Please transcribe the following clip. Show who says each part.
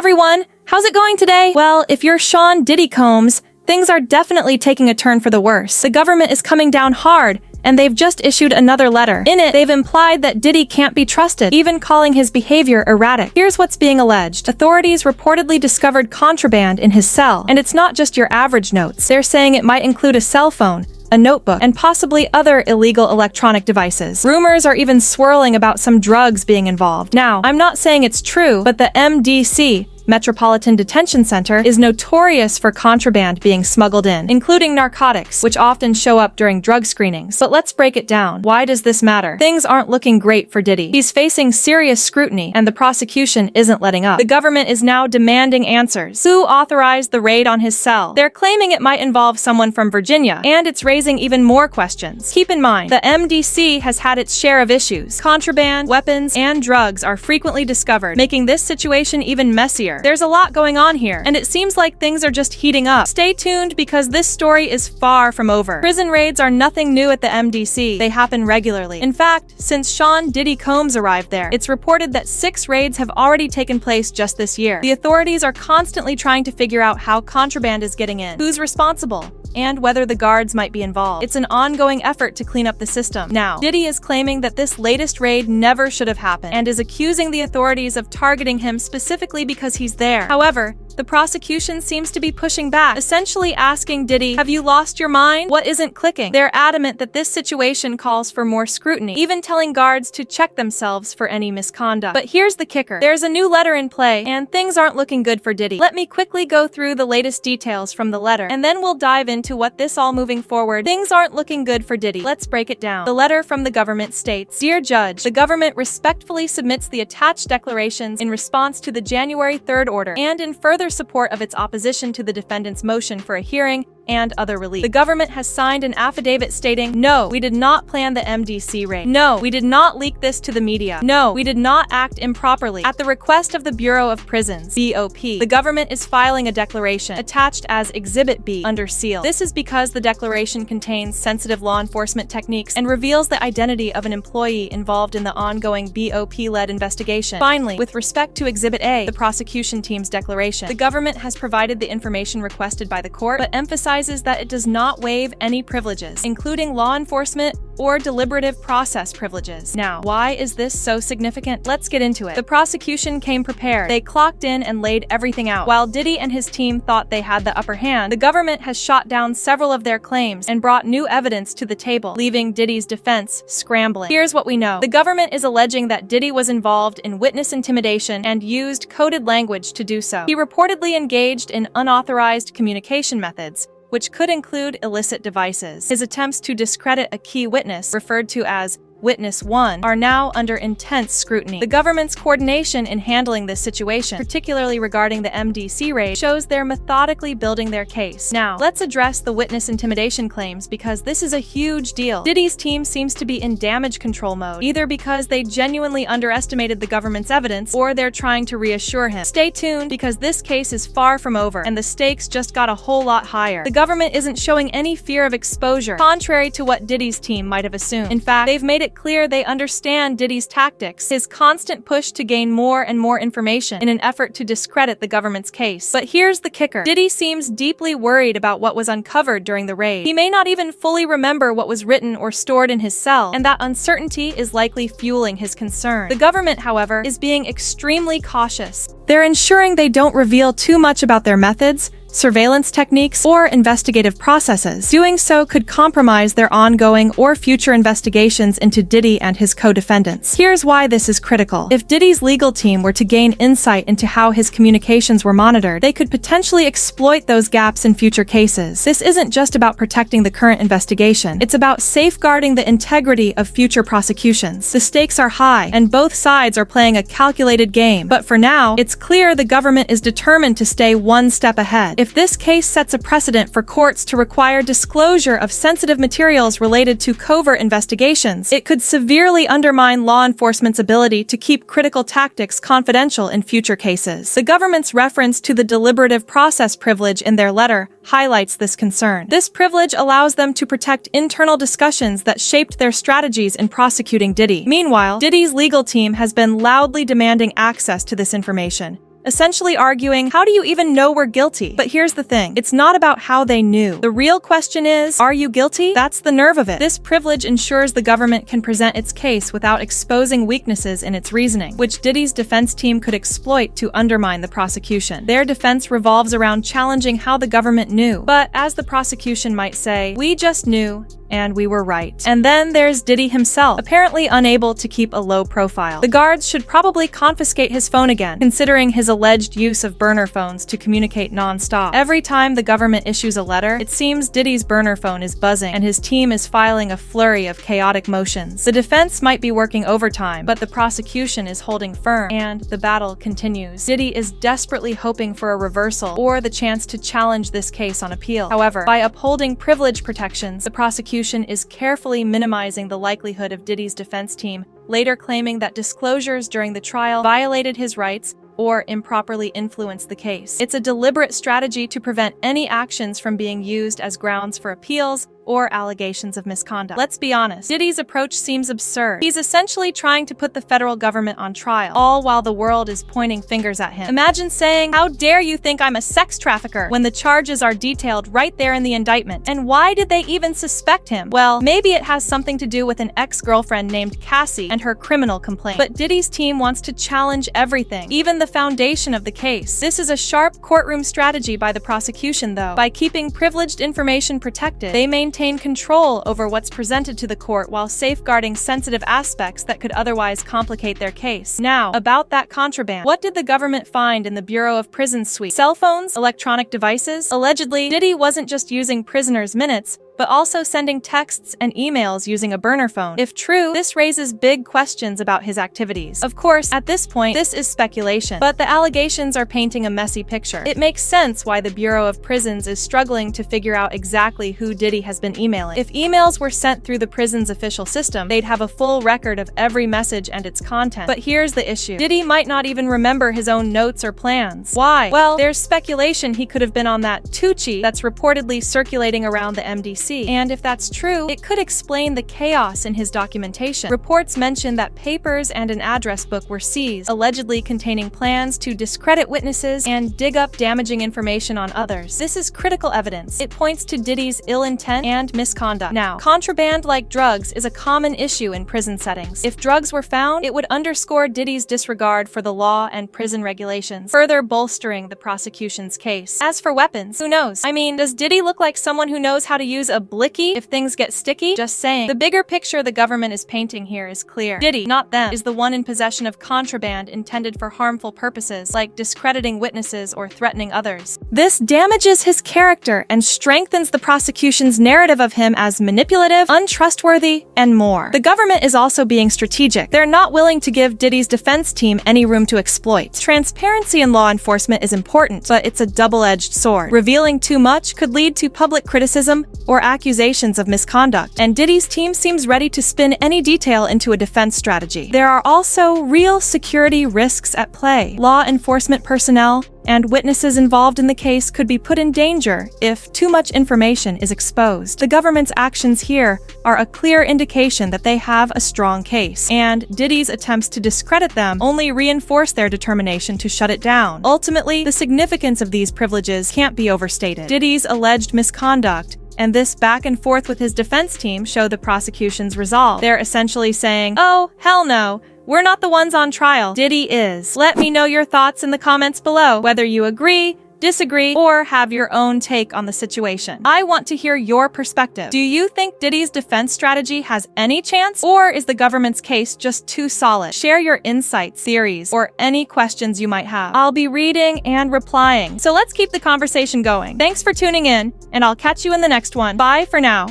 Speaker 1: everyone! How's it going today? Well, if you're Sean Diddy Combs, things are definitely taking a turn for the worse. The government is coming down hard, and they've just issued another letter. In it, they've implied that Diddy can't be trusted, even calling his behavior erratic. Here's what's being alleged. Authorities reportedly discovered contraband in his cell, and it's not just your average notes. They're saying it might include a cell phone, a notebook, and possibly other illegal electronic devices. Rumors are even swirling about some drugs being involved. Now, I'm not saying it's true, but the MDC, Metropolitan Detention Center, is notorious for contraband being smuggled in, including narcotics, which often show up during drug screenings. But let's break it down. Why does this matter? Things aren't looking great for Diddy. He's facing serious scrutiny, and the prosecution isn't letting up. The government is now demanding answers. Who authorized the raid on his cell? They're claiming it might involve someone from Virginia, and it's raising even more questions. Keep in mind, the MDC has had its share of issues. Contraband, weapons, and drugs are frequently discovered, making this situation even messier. There's a lot going on here, and it seems like things are just heating up. Stay tuned because this story is far from over. Prison raids are nothing new at the MDC. They happen regularly. In fact, since Sean Diddy Combs arrived there, it's reported that 6 raids have already taken place just this year. The authorities are constantly trying to figure out how contraband is getting in, who's responsible, and whether the guards might be involved. It's an ongoing effort to clean up the system. Now, Diddy is claiming that this latest raid never should have happened, and is accusing the authorities of targeting him specifically because he's there. However, the prosecution seems to be pushing back, essentially asking Diddy, have you lost your mind? What isn't clicking? They're adamant that this situation calls for more scrutiny, even telling guards to check themselves for any misconduct. But here's the kicker. There's a new letter in play, and things aren't looking good for Diddy. Let me quickly go through the latest details from the letter, and then we'll dive into what this all moving forward. Things aren't looking good for Diddy. Let's break it down. The letter from the government states, Dear Judge, the government respectfully submits the attached declarations in response to the January 3rd order, and in further support of its opposition to the defendant's motion for a hearing and other relief. The government has signed an affidavit stating, no, we did not plan the MDC raid. No, we did not leak this to the media. No, we did not act improperly. At the request of the Bureau of Prisons, BOP, the government is filing a declaration attached as Exhibit B under seal. This is because the declaration contains sensitive law enforcement techniques and reveals the identity of an employee involved in the ongoing BOP-led investigation. Finally, with respect to Exhibit A, the prosecution team's declaration, the government has provided the information requested by the court, but emphasizes that it does not waive any privileges, including law enforcement or deliberative process privileges. Now, why is this so significant? Let's get into it. The prosecution came prepared. They clocked in and laid everything out. While Diddy and his team thought they had the upper hand, the government has shot down several of their claims and brought new evidence to the table, leaving Diddy's defense scrambling. Here's what we know. The government is alleging that Diddy was involved in witness intimidation and used coded language to do so. He reportedly engaged in unauthorized communication methods, which could include illicit devices. His attempts to discredit a key witness, referred to as Witness 1, are now under intense scrutiny. The government's coordination in handling this situation, particularly regarding the MDC raid, shows they're methodically building their case. Now, let's address the witness intimidation claims because this is a huge deal. Diddy's team seems to be in damage control mode, either because they genuinely underestimated the government's evidence or they're trying to reassure him. Stay tuned because this case is far from over and the stakes just got a whole lot higher. The government isn't showing any fear of exposure, contrary to what Diddy's team might have assumed. In fact, they've made it clear they understand Diddy's tactics, his constant push to gain more and more information in an effort to discredit the government's case. But here's the kicker. Diddy seems deeply worried about what was uncovered during the raid. He may not even fully remember what was written or stored in his cell, and that uncertainty is likely fueling his concern. The government, however, is being extremely cautious. They're ensuring they don't reveal too much about their methods, surveillance techniques, or investigative processes. Doing so could compromise their ongoing or future investigations into Diddy and his co-defendants. Here's why this is critical. If Diddy's legal team were to gain insight into how his communications were monitored, they could potentially exploit those gaps in future cases. This isn't just about protecting the current investigation. It's about safeguarding the integrity of future prosecutions. The stakes are high, and both sides are playing a calculated game. But for now, it's clear the government is determined to stay one step ahead. If this case sets a precedent for courts to require disclosure of sensitive materials related to covert investigations, it could severely undermine law enforcement's ability to keep critical tactics confidential in future cases. The government's reference to the deliberative process privilege in their letter highlights this concern. This privilege allows them to protect internal discussions that shaped their strategies in prosecuting Diddy. Meanwhile, Diddy's legal team has been loudly demanding access to this information, essentially arguing, how do you even know we're guilty? But here's the thing, it's not about how they knew. The real question is, are you guilty? That's the nerve of it. This privilege ensures the government can present its case without exposing weaknesses in its reasoning, which Diddy's defense team could exploit to undermine the prosecution. Their defense revolves around challenging how the government knew. But as the prosecution might say, we just knew, and we were right. And then there's Diddy himself, apparently unable to keep a low profile. The guards should probably confiscate his phone again, considering his alleged use of burner phones to communicate non-stop. Every time the government issues a letter, it seems Diddy's burner phone is buzzing, and his team is filing a flurry of chaotic motions. The defense might be working overtime, but the prosecution is holding firm, and the battle continues. Diddy is desperately hoping for a reversal or the chance to challenge this case on appeal. However, by upholding privilege protections, the prosecution is carefully minimizing the likelihood of Diddy's defense team later claiming that disclosures during the trial violated his rights or improperly influenced the case. It's a deliberate strategy to prevent any actions from being used as grounds for appeals or allegations of misconduct. Let's be honest, Diddy's approach seems absurd. He's essentially trying to put the federal government on trial, all while the world is pointing fingers at him. Imagine saying, "How dare you think I'm a sex trafficker," when the charges are detailed right there in the indictment. And why did they even suspect him? Well, maybe it has something to do with an ex-girlfriend named Cassie and her criminal complaint. But Diddy's team wants to challenge everything, even the foundation of the case. This is a sharp courtroom strategy by the prosecution, though. By keeping privileged information protected, they maintain control over what's presented to the court while safeguarding sensitive aspects that could otherwise complicate their case. Now, about that contraband. What did the government find in the Bureau of Prisons suite? Cell phones? Electronic devices? Allegedly, Diddy wasn't just using prisoners' minutes, but also sending texts and emails using a burner phone. If true, this raises big questions about his activities. Of course, at this point, this is speculation, but the allegations are painting a messy picture. It makes sense why the Bureau of Prisons is struggling to figure out exactly who Diddy has been emailing. If emails were sent through the prison's official system, they'd have a full record of every message and its content. But here's the issue. Diddy might not even remember his own notes or plans. Why? Well, there's speculation he could have been on that Tucci that's reportedly circulating around the MDC. And if that's true, it could explain the chaos in his documentation. Reports mention that papers and an address book were seized, allegedly containing plans to discredit witnesses and dig up damaging information on others. This is critical evidence. It points to Diddy's ill intent and misconduct. Now, contraband, like drugs, is a common issue in prison settings. If drugs were found, it would underscore Diddy's disregard for the law and prison regulations, further bolstering the prosecution's case. As for weapons, who knows? I mean, does Diddy look like someone who knows how to use a blicky if things get sticky? Just saying. The bigger picture the government is painting here is clear. Diddy, not them, is the one in possession of contraband intended for harmful purposes, like discrediting witnesses or threatening others. This damages his character and strengthens the prosecution's narrative of him as manipulative, untrustworthy, and more. The government is also being strategic. They're not willing to give Diddy's defense team any room to exploit. Transparency in law enforcement is important, but it's a double-edged sword. Revealing too much could lead to public criticism or accusations of misconduct, and Diddy's team seems ready to spin any detail into a defense strategy. There are also real security risks at play. Law enforcement personnel and witnesses involved in the case could be put in danger if too much information is exposed. The government's actions here are a clear indication that they have a strong case, and Diddy's attempts to discredit them only reinforce their determination to shut it down. Ultimately, the significance of these privileges can't be overstated. Diddy's alleged misconduct and this back and forth with his defense team show the prosecution's resolve. They're essentially saying, "Oh, hell no. We're not the ones on trial. Diddy is." Let me know your thoughts in the comments below, whether you agree, disagree, or have your own take on the situation. I want to hear your perspective. Do you think Diddy's defense strategy has any chance, or is the government's case just too solid? Share your insights, theories, or any questions you might have. I'll be reading and replying, so let's keep the conversation going. Thanks for tuning in, and I'll catch you in the next one. Bye for now.